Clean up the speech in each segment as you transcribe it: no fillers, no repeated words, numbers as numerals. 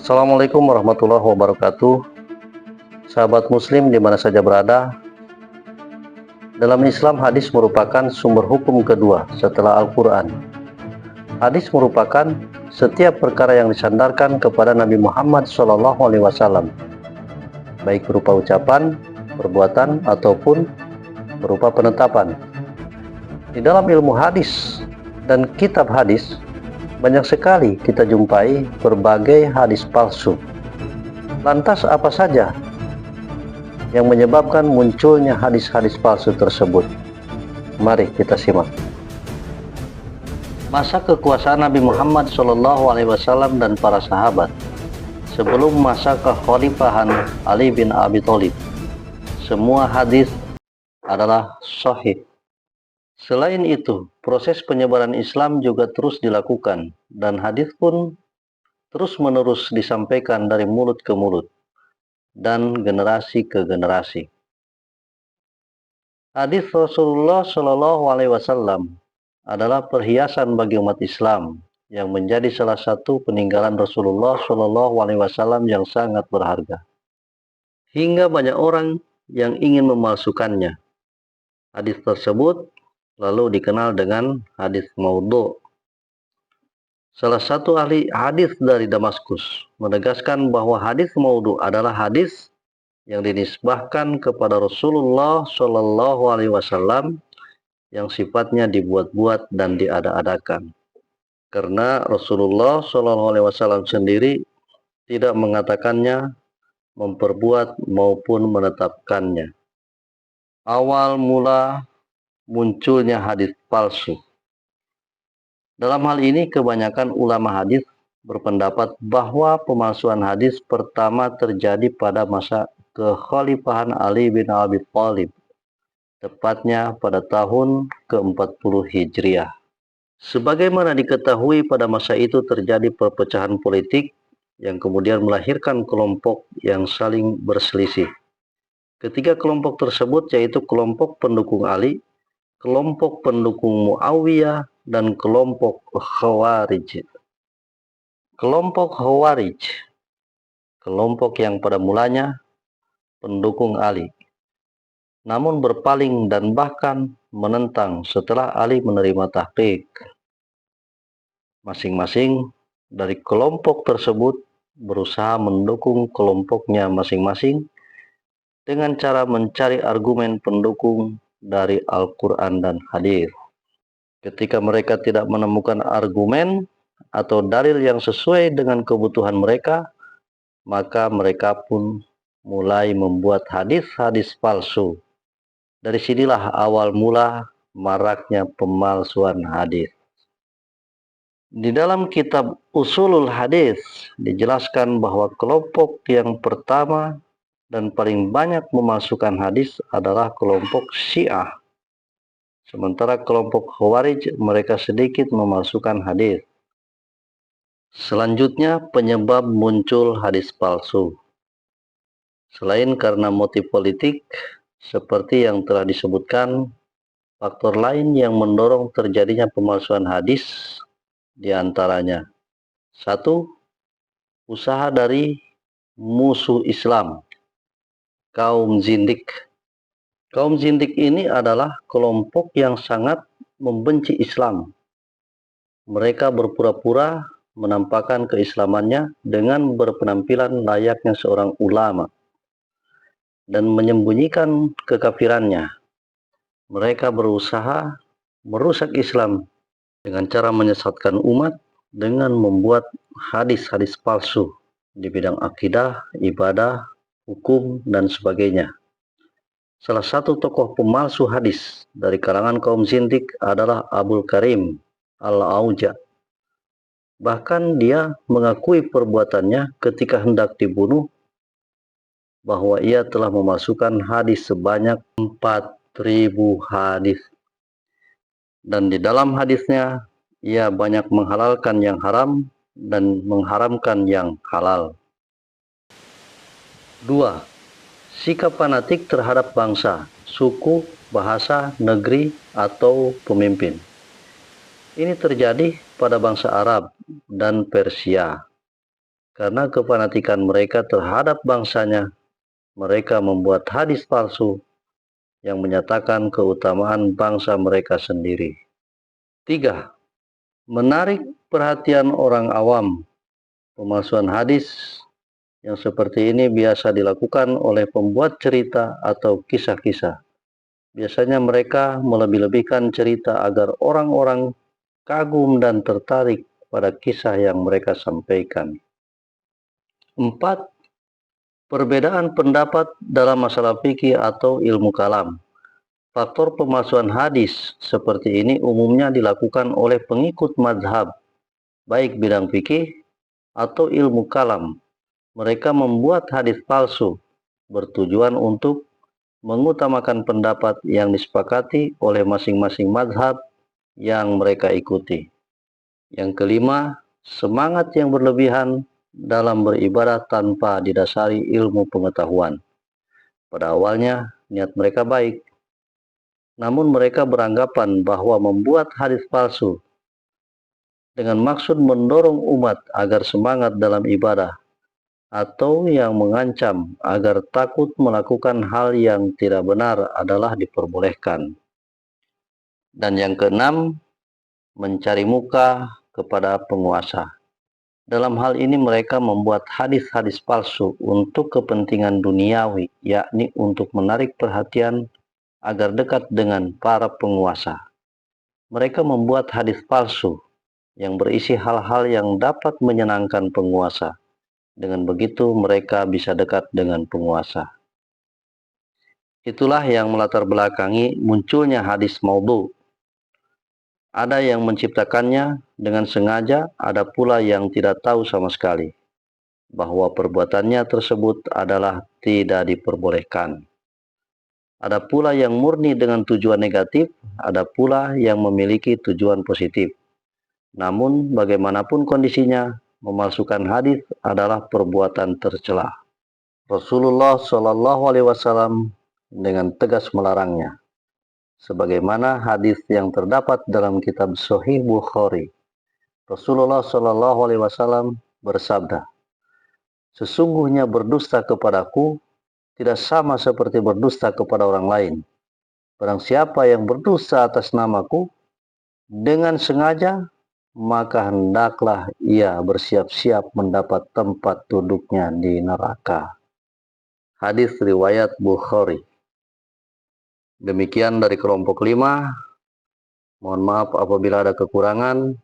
Assalamualaikum warahmatullahi wabarakatuh. Sahabat muslim di mana saja berada. Dalam Islam, hadis merupakan sumber hukum kedua setelah Al-Quran. Hadis merupakan setiap perkara yang disandarkan kepada Nabi Muhammad SAW, baik berupa ucapan, perbuatan, ataupun berupa penetapan. Di dalam ilmu hadis dan kitab hadis, banyak sekali kita jumpai berbagai hadis palsu. Lantas apa saja yang menyebabkan munculnya hadis-hadis palsu tersebut? Mari kita simak. Masa kekuasaan Nabi Muhammad SAW dan para sahabat sebelum masa kekhalifahan Ali bin Abi Thalib, semua hadis adalah sahih. Selain itu, proses penyebaran Islam juga terus dilakukan dan hadis pun terus-menerus disampaikan dari mulut ke mulut dan generasi ke generasi. Hadis Rasulullah SAW adalah perhiasan bagi umat Islam yang menjadi salah satu peninggalan Rasulullah SAW yang sangat berharga. Hingga banyak orang yang ingin memalsukannya. Hadis tersebut lalu dikenal dengan hadis maudhu. Salah satu ahli hadis dari Damaskus menegaskan bahwa hadis maudhu adalah hadis yang dinisbahkan kepada Rasulullah SAW yang sifatnya dibuat-buat dan diada-adakan. Karena Rasulullah SAW sendiri tidak mengatakannya, memperbuat maupun menetapkannya. Awal mula munculnya hadis palsu. Dalam hal ini, kebanyakan ulama hadis berpendapat bahwa pemalsuan hadis pertama terjadi pada masa kekhalifahan Ali bin Abi Thalib, tepatnya pada tahun ke-40 Hijriah. Sebagaimana diketahui, pada masa itu terjadi perpecahan politik yang kemudian melahirkan kelompok yang saling berselisih. Ketiga kelompok tersebut yaitu kelompok pendukung Ali, kelompok pendukung Muawiyah, dan kelompok Khawarij. Kelompok Khawarij, kelompok yang pada mulanya pendukung Ali, namun berpaling dan bahkan menentang setelah Ali menerima tahqiq. Masing-masing dari kelompok tersebut berusaha mendukung kelompoknya masing-masing dengan cara mencari argumen pendukung dari Al-Quran dan hadis. Ketika mereka tidak menemukan argumen atau dalil yang sesuai dengan kebutuhan mereka, maka mereka pun mulai membuat hadis-hadis palsu. Dari sinilah awal mula maraknya pemalsuan hadis. Di dalam kitab Usulul Hadis dijelaskan bahwa kelompok yang pertama dan paling banyak memalsukan hadis adalah kelompok Syiah. Sementara kelompok Khawarij mereka sedikit memalsukan hadis. Selanjutnya, penyebab muncul hadis palsu. Selain karena motif politik, seperti yang telah disebutkan, faktor lain yang mendorong terjadinya pemalsuan hadis diantaranya: 1. Usaha dari musuh Islam, kaum zindik. Kaum zindik ini adalah kelompok yang sangat membenci Islam. Mereka berpura-pura menampakkan keislamannya dengan berpenampilan layaknya seorang ulama dan menyembunyikan kekafirannya. Mereka berusaha merusak Islam dengan cara menyesatkan umat dengan membuat hadis-hadis palsu di bidang akidah, ibadah, hukum, dan sebagainya. Salah satu tokoh pemalsu hadis dari kalangan kaum zindik adalah Abul Karim Al-Auja. Bahkan dia mengakui perbuatannya ketika hendak dibunuh, bahwa ia telah memasukkan hadis sebanyak 4.000 hadis. Dan di dalam hadisnya, ia banyak menghalalkan yang haram dan mengharamkan yang halal. 2. Sikap fanatik terhadap bangsa, suku, bahasa, negeri, atau pemimpin. Ini terjadi pada bangsa Arab dan Persia. Karena kefanatikan mereka terhadap bangsanya, mereka membuat hadis palsu yang menyatakan keutamaan bangsa mereka sendiri. 3. Menarik perhatian orang awam. Pemalsuan hadis yang seperti ini biasa dilakukan oleh pembuat cerita atau kisah-kisah. Biasanya mereka melebih-lebihkan cerita agar orang-orang kagum dan tertarik pada kisah yang mereka sampaikan. 4. Perbedaan pendapat dalam masalah fikih atau ilmu kalam. Faktor pemalsuan hadis seperti ini umumnya dilakukan oleh pengikut mazhab, baik bidang fikih atau ilmu kalam. Mereka membuat hadis palsu bertujuan untuk mengutamakan pendapat yang disepakati oleh masing-masing mazhab yang mereka ikuti. Yang kelima, semangat yang berlebihan dalam beribadah tanpa didasari ilmu pengetahuan. Pada awalnya, niat mereka baik, namun mereka beranggapan bahwa membuat hadis palsu dengan maksud mendorong umat agar semangat dalam ibadah atau yang mengancam agar takut melakukan hal yang tidak benar adalah diperbolehkan. Dan yang keenam, mencari muka kepada penguasa. Dalam hal ini mereka membuat hadis-hadis palsu untuk kepentingan duniawi, yakni untuk menarik perhatian agar dekat dengan para penguasa. Mereka membuat hadis palsu yang berisi hal-hal yang dapat menyenangkan penguasa. Dengan begitu mereka bisa dekat dengan penguasa. Itulah yang melatar belakangi munculnya hadis maudhu. Ada yang menciptakannya dengan sengaja, ada pula yang tidak tahu sama sekali bahwa perbuatannya tersebut adalah tidak diperbolehkan. Ada pula yang murni dengan tujuan negatif, ada pula yang memiliki tujuan positif. Namun bagaimanapun kondisinya, memalsukan hadis adalah perbuatan tercela. Rasulullah Shallallahu Alaihi Wasallam dengan tegas melarangnya. Sebagaimana hadis yang terdapat dalam kitab Sahih Bukhari, Rasulullah Shallallahu Alaihi Wasallam bersabda, "Sesungguhnya berdusta kepadaku tidak sama seperti berdusta kepada orang lain. Barang siapa yang berdusta atas namaku dengan sengaja, maka hendaklah ia bersiap-siap mendapat tempat duduknya di neraka." Hadis riwayat Bukhari. Demikian dari kelompok 5. Mohon maaf apabila ada kekurangan.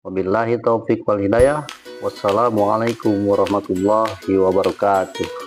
Wabillahi taufik wal hidayah. Wassalamualaikum warahmatullahi wabarakatuh.